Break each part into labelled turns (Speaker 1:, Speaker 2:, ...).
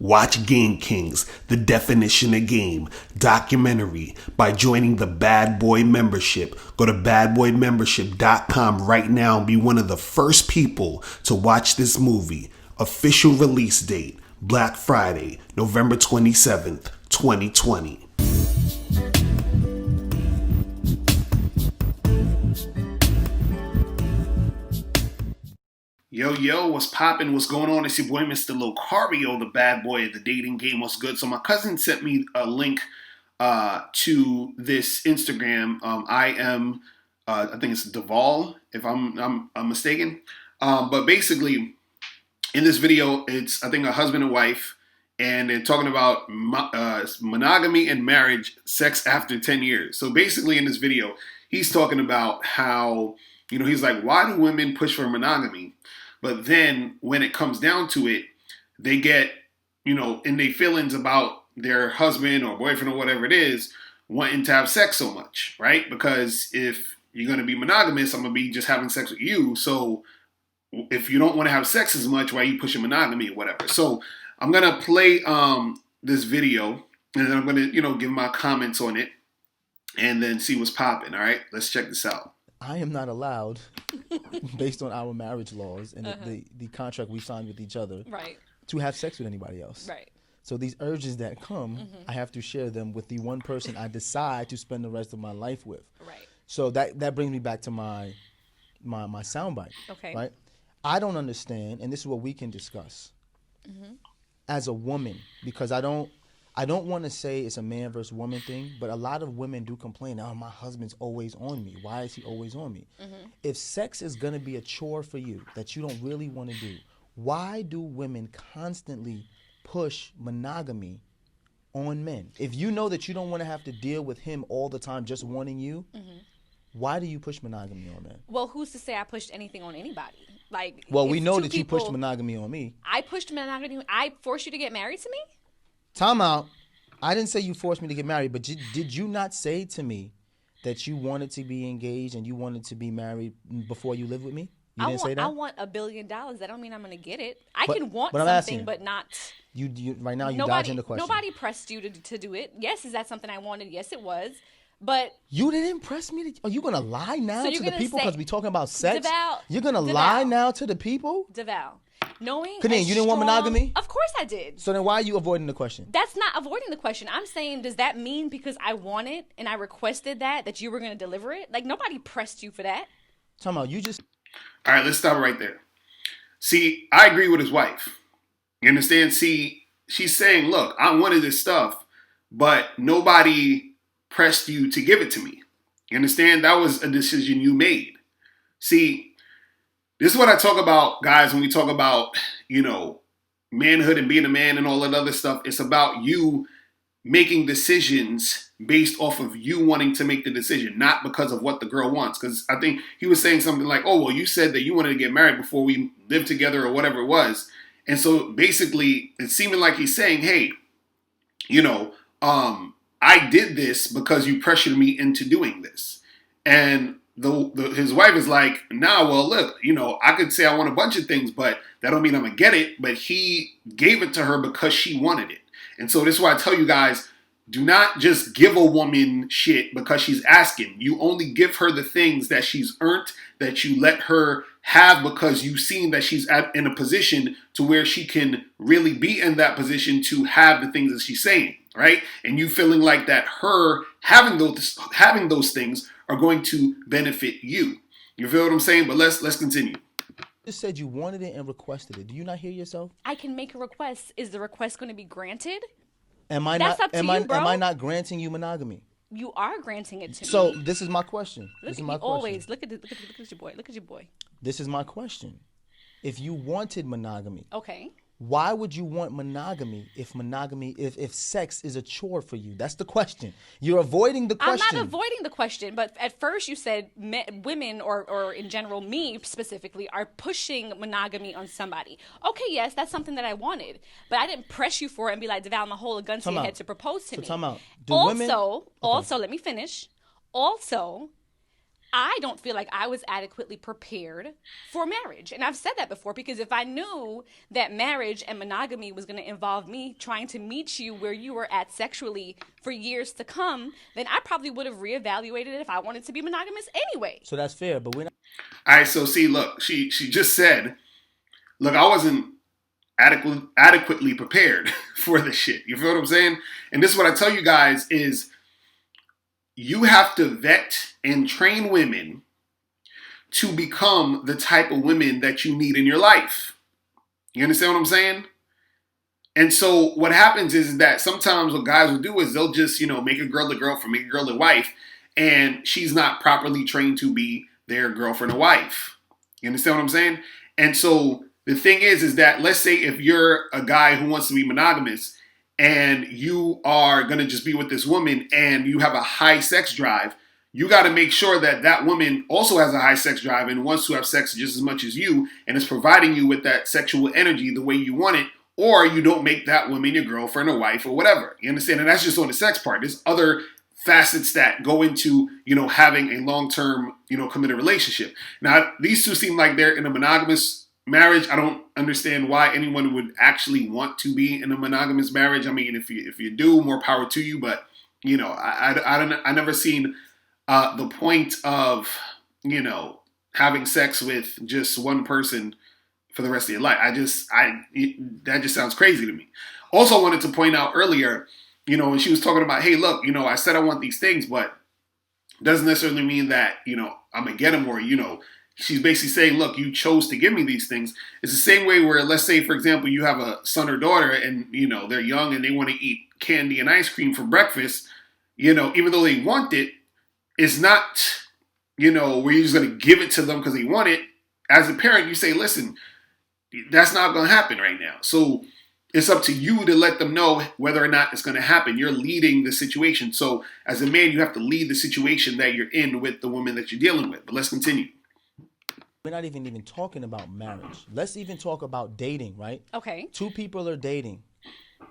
Speaker 1: Watch Game Kings, The Definition of Game, documentary by joining the Bad Boy membership. Go to badboymembership.com right now and be one of the first people to watch this movie. Official release date, Black Friday, November 27th, 2020. Yo, what's poppin'? What's going on? It's your boy, Mr. Locario, the bad boy of the dating game. What's good? So my cousin sent me a link to this Instagram. I think it's Duval, if I'm mistaken. But basically, in this video, it's, I think, a husband and wife, and they're talking about monogamy and marriage, sex after 10 years. So basically, in this video, he's talking about how, he's like, why do women push for monogamy? But then when it comes down to it, they get, in their feelings about their husband or boyfriend or whatever it is, wanting to have sex so much, right? Because if you're going to be monogamous, I'm going to be just having sex with you. So if you don't want to have sex as much, why are you pushing monogamy or whatever? So I'm going to play this video, and then I'm going to, give my comments on it and then see what's popping. All right, let's check this out.
Speaker 2: I am not allowed, based on our marriage laws and the contract we signed with each other,
Speaker 3: right, to
Speaker 2: have sex with anybody else.
Speaker 3: Right.
Speaker 2: So these urges that come, I have to share them with the one person I decide to spend the rest of my life with.
Speaker 3: Right.
Speaker 2: So that brings me back to my soundbite.
Speaker 3: Okay.
Speaker 2: Right. I don't understand, and this is what we can discuss as a woman, because I don't want to say it's a man versus woman thing, but a lot of women do complain, oh, my husband's always on me. Why is he always on me? If sex is going to be a chore for you that you don't really want to do, why do women constantly push monogamy on men? If you know that you don't want to have to deal with him all the time just wanting you, why do you push monogamy on men?
Speaker 3: Well, who's to say I pushed anything on anybody?
Speaker 2: Well, we know that you pushed monogamy on me.
Speaker 3: I pushed monogamy. I forced you to get married to me?
Speaker 2: Time out. I didn't say you forced me to get married, but did you not say to me that you wanted to be engaged and you wanted to be married before you lived with me? You didn't say that?
Speaker 3: I want $1 billion. That don't mean I'm going to get it. I can want something, asking, but not...
Speaker 2: You right now, you're dodging the question.
Speaker 3: Nobody pressed you to do it. Yes, is that something I wanted? Yes, it was. But...
Speaker 2: You didn't press me to... Are you going to lie now to the people because we're talking about sex?
Speaker 3: DeVal,
Speaker 2: you're going to lie now to the people?
Speaker 3: DeVal. Knowing
Speaker 2: you didn't want monogamy?
Speaker 3: Of course I did.
Speaker 2: So then why are you avoiding the question?
Speaker 3: That's not avoiding the question. I'm saying, does that mean because I want it and I requested that you were going to deliver it? Like, nobody pressed you for that.
Speaker 2: Talking about you just...
Speaker 1: All right, let's stop right there. See, I agree with his wife. You understand? See, she's saying, look, I wanted this stuff, but nobody pressed you to give it to me. You understand? That was a decision you made. See, this is what I talk about, guys, when we talk about, manhood and being a man and all that other stuff. It's about you making decisions based off of you wanting to make the decision, not because of what the girl wants. Because I think he was saying something like, oh, well, you said that you wanted to get married before we lived together or whatever it was. And so basically it's seeming like he's saying, hey, I did this because you pressured me into doing this. And his wife is like, nah, well, look, I could say I want a bunch of things, but that don't mean I'm going to get it. But he gave it to her because she wanted it. And so this is why I tell you guys, do not just give a woman shit because she's asking. You only give her the things that she's earned, that you let her have because you've seen that she's in a position to where she can really be in that position to have the things that she's saying, right? And you feeling like that her having those things are going to benefit you. You feel what I'm saying? But let's continue.
Speaker 2: You just said you wanted it and requested it. Do you not hear yourself?
Speaker 3: I can make a request. Is the request going to be granted?
Speaker 2: Am I not granting you monogamy?
Speaker 3: You are granting it to me.
Speaker 2: So this is my question.
Speaker 3: Look at your boy. Look at your boy.
Speaker 2: This is my question. If you wanted monogamy,
Speaker 3: okay,
Speaker 2: why would you want monogamy if sex is a chore for you? That's the question. You're avoiding the question.
Speaker 3: I'm not avoiding the question, but at first you said women or in general me specifically are pushing monogamy on somebody. Okay, yes, that's something that I wanted, but I didn't press you for it and be like, DeVal, I'm gonna hold a gun to your head to propose to me.
Speaker 2: Time out.
Speaker 3: Also, let me finish. Also, I don't feel like I was adequately prepared for marriage. And I've said that before, because if I knew that marriage and monogamy was going to involve me trying to meet you where you were at sexually for years to come, then I probably would have reevaluated it if I wanted to be monogamous anyway.
Speaker 2: So that's fair, but we're not.
Speaker 1: All right, so see, look, she just said, look, I wasn't adequately prepared for this shit. You feel what I'm saying? And this is what I tell you guys is you have to vet and train women to become the type of women that you need in your life. You understand what I'm saying? And so what happens is that sometimes what guys will do is they'll just, make a girl a girlfriend, make a girl a wife, and she's not properly trained to be their girlfriend or wife. You understand what I'm saying? And so the thing is that let's say if you're a guy who wants to be monogamous and you are going to just be with this woman and you have a high sex drive, you got to make sure that that woman also has a high sex drive and wants to have sex just as much as you and is providing you with that sexual energy the way you want it, or you don't make that woman your girlfriend or wife or whatever. You understand? And that's just on the sex part. There's other facets that go into, having a long-term, committed relationship. Now, these two seem like they're in a monogamous marriage. I don't understand why anyone would actually want to be in a monogamous marriage. I mean, if you do, more power to you. But I never seen the point of having sex with just one person for the rest of your life. That just sounds crazy to me. Also, I wanted to point out earlier, when she was talking about, hey, look, I said I want these things, but doesn't necessarily mean that I'm gonna get them, or she's basically saying, look, you chose to give me these things. It's the same way where, let's say, for example, you have a son or daughter and, they're young and they want to eat candy and ice cream for breakfast, even though they want it, it's not, where you're just going to give it to them because they want it. As a parent, you say, listen, that's not going to happen right now. So it's up to you to let them know whether or not it's going to happen. You're leading the situation. So as a man, you have to lead the situation that you're in with the woman that you're dealing with. But let's continue.
Speaker 2: We're not even talking about marriage. Let's even talk about dating, right?
Speaker 3: Okay.
Speaker 2: Two people are dating.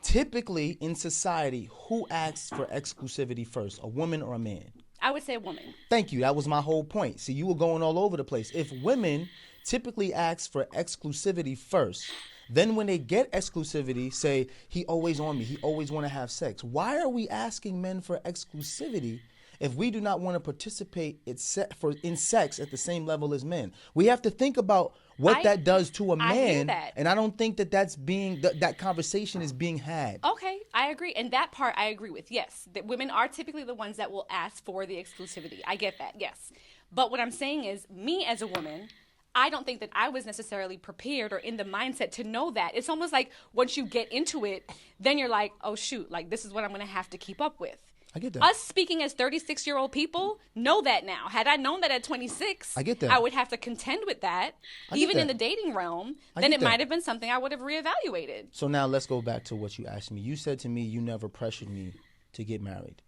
Speaker 2: Typically in society, who asks for exclusivity first, a woman or a man?
Speaker 3: I would say a woman.
Speaker 2: Thank you. That was my whole point. See, you were going all over the place. If women typically ask for exclusivity first, then when they get exclusivity, say, he always on me, he always want to have sex. Why are we asking men for exclusivity if we do not want to participate in sex at the same level as men? We have to think about what that does to a man, and I don't think that's being that conversation is being had.
Speaker 3: Okay, I agree, and that part I agree with. Yes, that women are typically the ones that will ask for the exclusivity. I get that. Yes, but what I'm saying is, me as a woman, I don't think that I was necessarily prepared or in the mindset to know that. It's almost like once you get into it, then you're like, oh shoot, like this is what I'm going to have to keep up with.
Speaker 2: I get that.
Speaker 3: Us speaking as 36-year-old people know that now. Had I known that at 26,
Speaker 2: I get that.
Speaker 3: I would have to contend with that. Even in the dating realm, then it might have been something I would have reevaluated.
Speaker 2: So now let's go back to what you asked me. You said to me you never pressured me to get married.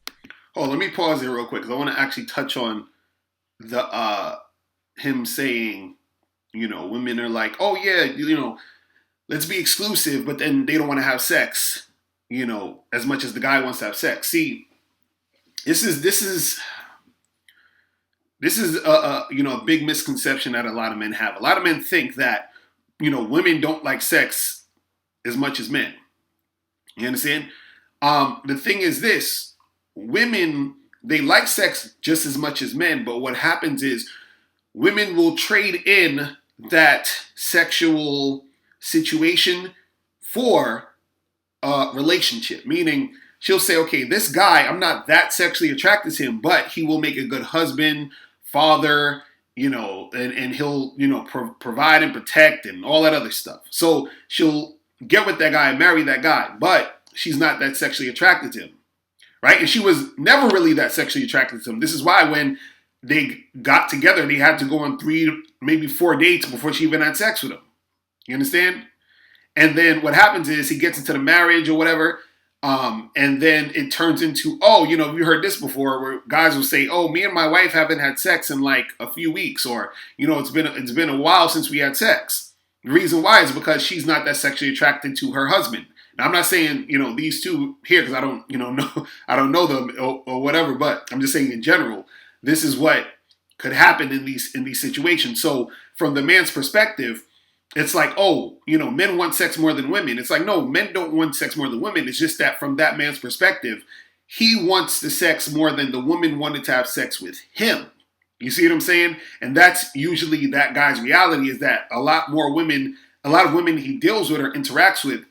Speaker 1: Oh, let me pause here real quick because I want to actually touch on the him saying, women are like, oh yeah, let's be exclusive, but then they don't want to have sex, as much as the guy wants to have sex. See, this is a big misconception that a lot of men have. A lot of men think that, women don't like sex as much as men. You understand? The thing is this, women, they like sex just as much as men, but what happens is women will trade in that sexual situation for a relationship. Meaning, she'll say, okay, this guy, I'm not that sexually attracted to him, but he will make a good husband, father, and he'll, provide and protect and all that other stuff. So she'll get with that guy and marry that guy, but she's not that sexually attracted to him, right? And she was never really that sexually attracted to him. This is why when they got together, they had to go on 3, maybe 4 dates before she even had sex with him. You understand? And then what happens is he gets into the marriage or whatever, and then it turns into, you heard this before, where guys will say, oh, me and my wife haven't had sex in like a few weeks, or, it's been a while since we had sex. The reason why is because she's not that sexually attracted to her husband. Now, I'm not saying, these two here, because I don't, know them or whatever, but I'm just saying in general, this is what, could happen in these situations. So from the man's perspective, it's like, oh, men want sex more than women. It's like, no, men don't want sex more than women. It's just that from that man's perspective, he wants the sex more than the woman wanted to have sex with him. You see what I'm saying? And that's usually that guy's reality, is that a lot of women he deals with or interacts with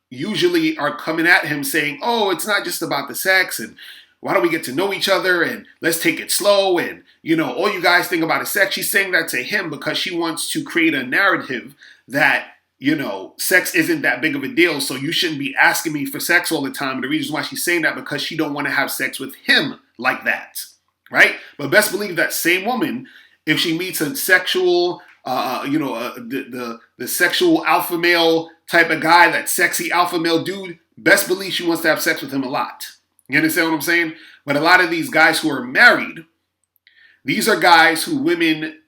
Speaker 1: usually are coming at him saying, oh, it's not just about the sex, and why don't we get to know each other, and let's take it slow, and all you guys think about is sex. She's saying that to him because she wants to create a narrative that sex isn't that big of a deal, so you shouldn't be asking me for sex all the time. And the reason why she's saying that, because she don't want to have sex with him like that, right? But best believe that same woman, if she meets a sexual, the sexual alpha male type of guy, that sexy alpha male dude, best believe she wants to have sex with him a lot. You understand what I'm saying? But a lot of these guys who are married, these are guys who women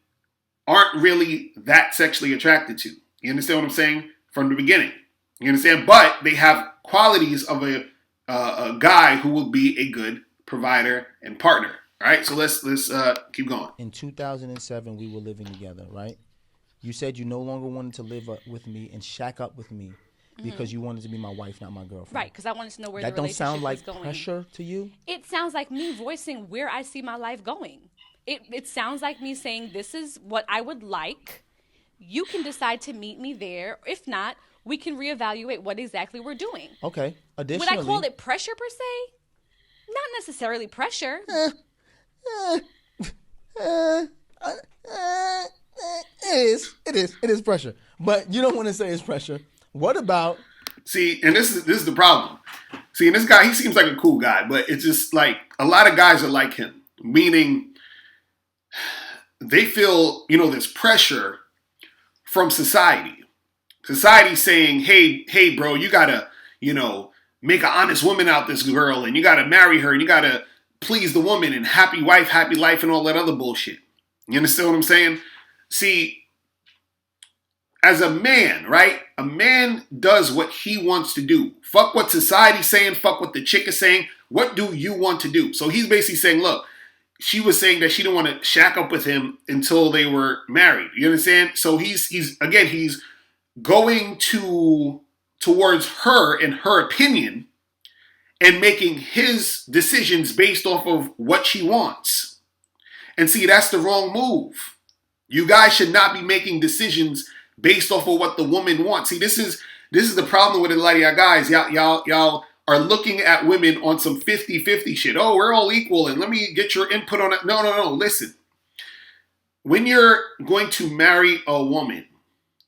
Speaker 1: aren't really that sexually attracted to. You understand what I'm saying? From the beginning. You understand? But they have qualities of a guy who will be a good provider and partner. All right? So let's keep going.
Speaker 2: In 2007, we were living together, right? You said you no longer wanted to live with me and shack up with me because you wanted to be my wife, not my girlfriend.
Speaker 3: Right, because I wanted to know where
Speaker 2: that
Speaker 3: the relationship was
Speaker 2: That don't
Speaker 3: going.
Speaker 2: sound like pressure to you?
Speaker 3: It sounds like me voicing where I see my life going. It sounds like me saying, this is what I would like. You can decide to meet me there. If not, we can reevaluate what exactly we're doing.
Speaker 2: Okay. Additionally,
Speaker 3: would I call it pressure per se? Not necessarily pressure.
Speaker 2: It is pressure. But you don't want to say it's pressure. What about...
Speaker 1: See, and this is the problem. See, and this guy, he seems like a cool guy, but it's just like a lot of guys are like him, meaning they feel, this pressure from society. Society saying, hey, bro, you gotta, make an honest woman out this girl, and you gotta marry her, and you gotta please the woman, and happy wife, happy life, and all that other bullshit. You understand what I'm saying? See, as a man, right? A man does what he wants to do. Fuck what society's saying, fuck what the chick is saying. What do you want to do? So he's basically saying, look, she was saying that she didn't want to shack up with him until they were married. You understand? So he's going towards her and her opinion and making his decisions based off of what she wants. And see, that's the wrong move. You guys should not be making decisions based off of what the woman wants. See, this is the problem with a lot of y'all guys. Y'all are looking at women on some 50-50 shit. Oh, we're all equal, and let me get your input on it. No. Listen. When you're going to marry a woman,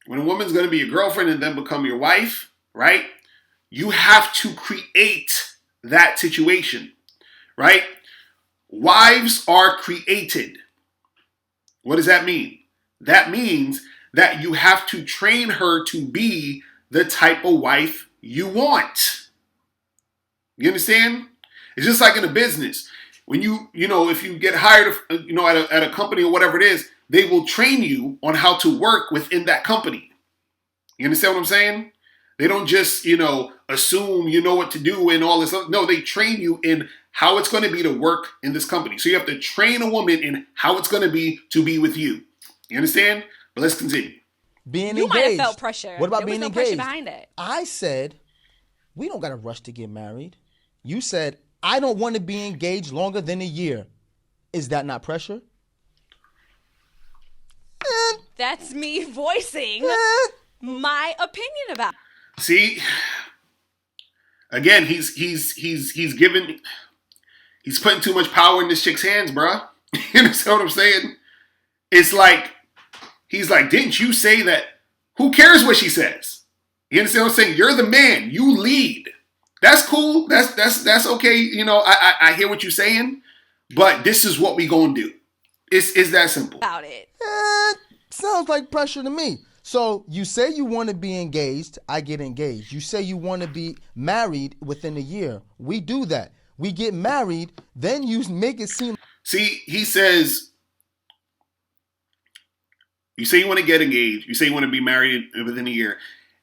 Speaker 1: when a woman's going to be your girlfriend and then become your wife, right? You have to create that situation, right? Wives are created. What does that mean? That means that you have to train her to be the type of wife you want. You understand? It's just like in a business. When if you get hired, at a company or whatever it is, they will train you on how to work within that company. You understand what I'm saying? They don't just, assume you know what to do and all this other. No, they train you in how it's going to be to work in this company. So you have to train a woman in how it's going to be with you. You understand? But let's continue.
Speaker 2: Being
Speaker 3: you
Speaker 2: engaged.
Speaker 3: might have felt pressure.
Speaker 2: What about
Speaker 3: there
Speaker 2: being
Speaker 3: was no
Speaker 2: engaged?
Speaker 3: Pressure behind it.
Speaker 2: I said, we don't got to rush to get married. You said, I don't want to be engaged longer than a year. Is that not pressure?
Speaker 3: That's me voicing my opinion about it.
Speaker 1: See, again, he's putting too much power in this chick's hands, bruh. You understand what I'm saying? It's like, he's like, didn't you say that? Who cares what she says? You understand what I'm saying? You're the man. You lead. That's cool. That's okay. I hear what you're saying, but this is what we gonna do. It's that simple.
Speaker 3: About it.
Speaker 2: Sounds like pressure to me. So you say you want to be engaged, I get engaged. You say you want to be married within a year. We do that. We get married, then you make it seem...
Speaker 1: See, he says, you say you want to get engaged, you say you want to be married within a year.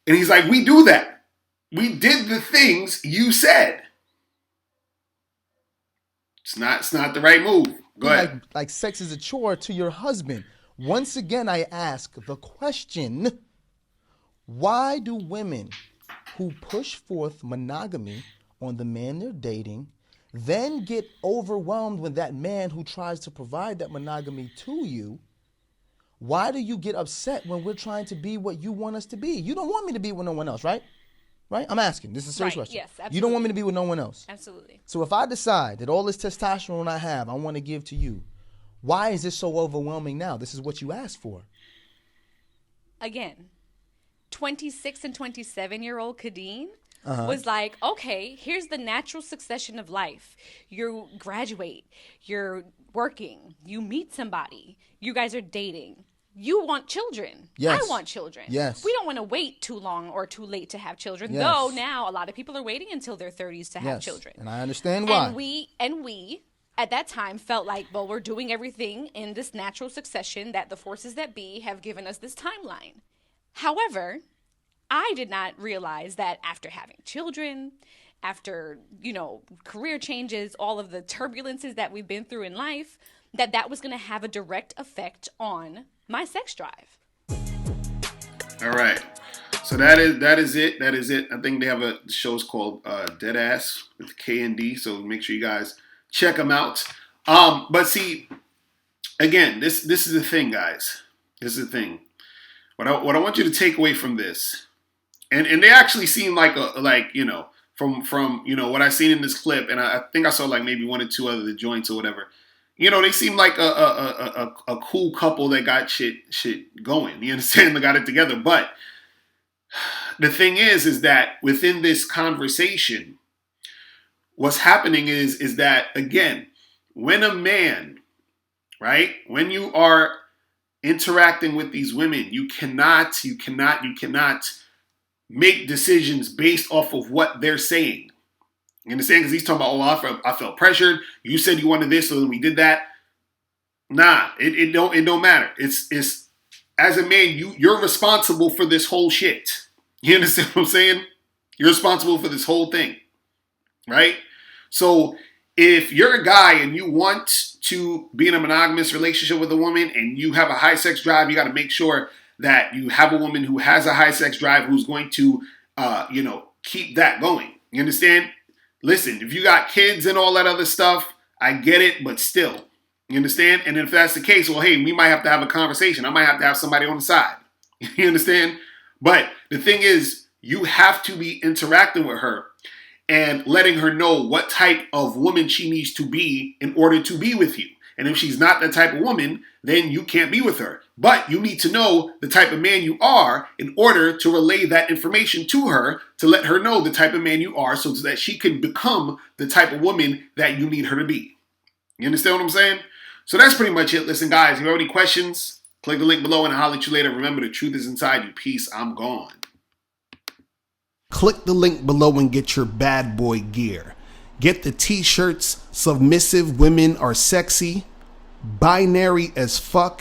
Speaker 1: And he's like, we do that. We did the things you said. It's not the right move. Go ahead.
Speaker 2: Like sex is a chore to your husband. Once again, I ask the question, why do women who push forth monogamy on the man they're dating then get overwhelmed when that man who tries to provide that monogamy to you, why do you get upset when we're trying to be what you want us to be? You don't want me to be with no one else, right? Right? I'm asking. This is a serious question.
Speaker 3: Yes, absolutely.
Speaker 2: You don't want me to be with no one else.
Speaker 3: Absolutely.
Speaker 2: So if I decide that all this testosterone I have, I want to give to you, why is this so overwhelming now? This is what you asked for.
Speaker 3: Again, 26 and 27-year-old Kadeen was like, okay, here's the natural succession of life. You graduate, you're working, you meet somebody, you guys are dating. You want children.
Speaker 2: Yes.
Speaker 3: I want children.
Speaker 2: Yes.
Speaker 3: We don't want to wait too long or too late to have children.
Speaker 2: Yes.
Speaker 3: Though now a lot of people are waiting until their 30s to have
Speaker 2: Yes.
Speaker 3: children.
Speaker 2: And I understand why.
Speaker 3: And we at that time felt like, well, we're doing everything in this natural succession that the forces that be have given us this timeline. However, I did not realize that after having children, after, career changes, all of the turbulences that we've been through in life, that was going to have a direct effect on my sex drive.
Speaker 1: All right. So that is it. I think they have a show's called Deadass with K and D. So make sure you guys check them out. But see, again, this is the thing, guys. This is the thing. What I want you to take away from this, and they actually seem from what I seen in this clip, and I think I saw like maybe one or two other the joints or whatever. They seem like a cool couple that got shit going. You understand? They got it together. But the thing is that within this conversation, what's happening is that, again, when a man, right, when you are interacting with these women, you cannot make decisions based off of what they're saying. You understand? Because he's talking about, I felt pressured. You said you wanted this, so then we did that. Nah, it don't matter. It's as a man, you're responsible for this whole shit. You understand what I'm saying? You're responsible for this whole thing, right? So if you're a guy and you want to be in a monogamous relationship with a woman and you have a high sex drive, you got to make sure that you have a woman who has a high sex drive who's going to, keep that going. You understand? Listen, if you got kids and all that other stuff, I get it, but still, you understand? And if that's the case, well, hey, we might have to have a conversation. I might have to have somebody on the side. You understand? But the thing is, you have to be interacting with her and letting her know what type of woman she needs to be in order to be with you. And if she's not that type of woman, then you can't be with her. But you need to know the type of man you are in order to relay that information to her, to let her know the type of man you are so that she can become the type of woman that you need her to be. You understand what I'm saying? So that's pretty much it. Listen, guys, if you have any questions, click the link below and I'll holler at you later. Remember, the truth is inside you. Peace. I'm gone.
Speaker 4: Click the link below and get your bad boy gear. Get the t-shirts, Submissive Women Are Sexy, Binary as Fuck,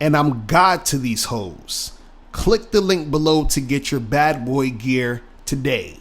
Speaker 4: and I'm God to these hoes. Click the link below to get your bad boy gear today.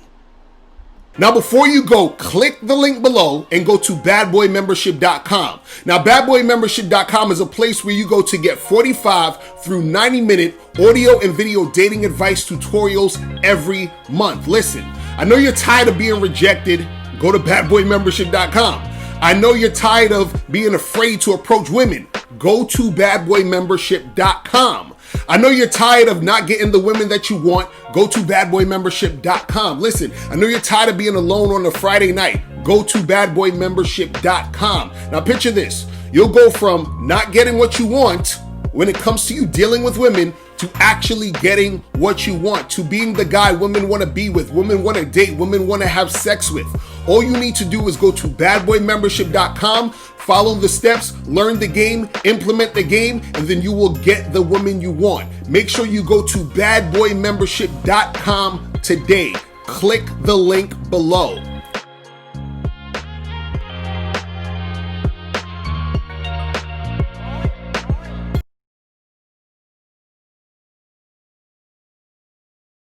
Speaker 4: Now, before you go, click the link below and go to badboymembership.com. Now, badboymembership.com is a place where you go to get 45 through 90-minute audio and video dating advice tutorials every month. Listen, I know you're tired of being rejected. Go to badboymembership.com. I know you're tired of being afraid to approach women. Go to badboymembership.com. I know you're tired of not getting the women that you want. Go to badboymembership.com. Listen, I know you're tired of being alone on a Friday night. Go to badboymembership.com. Now picture this. You'll go from not getting what you want when it comes to you dealing with women to actually getting what you want, to being the guy women want to be with, women want to date, women want to have sex with. All you need to do is go to badboymembership.com, follow the steps, learn the game, implement the game, and then you will get the woman you want. Make sure you go to badboymembership.com today. Click the link below.